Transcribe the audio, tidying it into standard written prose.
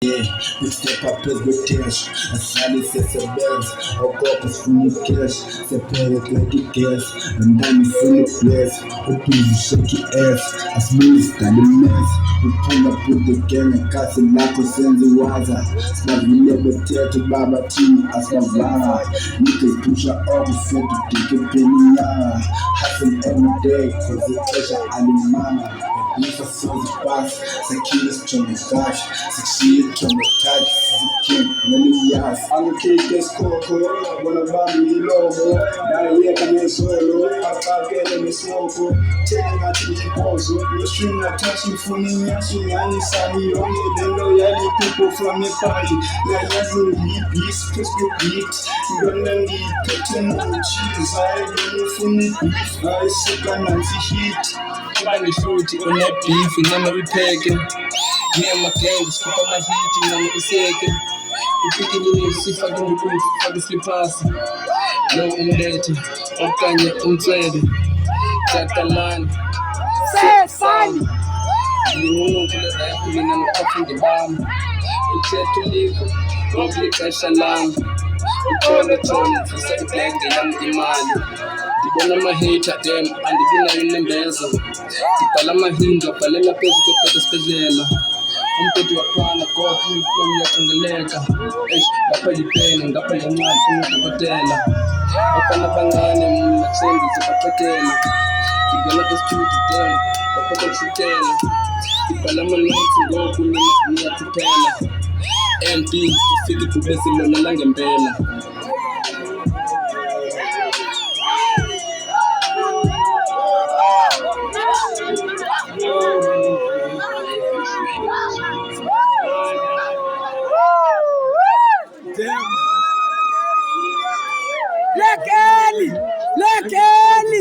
We step up as we test, a silence as a dance, our corpus fully cash, separate like a gas, and then we fully blessed. We please shake your ass, as smooth as the mess. We pull up with the gang and cast a lack of sense of water. Smart we never tell to Baba team as my vara. Niggas push our all before to take a penny. Hustle every day, cause the pressure animal. Nigga sons of boss, Sakinas from the cash, succeed from the tag, Sikim, many years. I'm a kid that's coco, when I'm on the logo, now here can be solo, I can't get any smoke, telling out to the also, the string not touching for me, actually, I'm sorry, only the loyalty people from the party, like that's the peace, push the beat, you don't need cutting on the cheese, I don't know for me, I suck on anti-heat. Bangishuthi unebeef inyama uyipheke nyama gang sikhupha amahiti nyama useke ipikini sifake indukuthi sifake isliphasi lo umlethe okanye umtswele jakalani sefani yinqunqule zayakhulina nokubafundi bami ukhetho likho ngokulixesha lami utshona fisa ibhenge yami imali ndibona ama-hater dem andibinayo inembeza ndibhala amahindu abhalela phezu kwebheda esibhedlela umpeti wakhwana kodwa umflom uyaqengeleka ngapha yipeni ngapha lencwadi kunodokotela bafana abancane mna kusendize baqekela ndingena esitudio dem baphatha kushukela ndibhala amanotsi ngoku niyakhuphela MP ufike igqube silona langempela. Lekeli!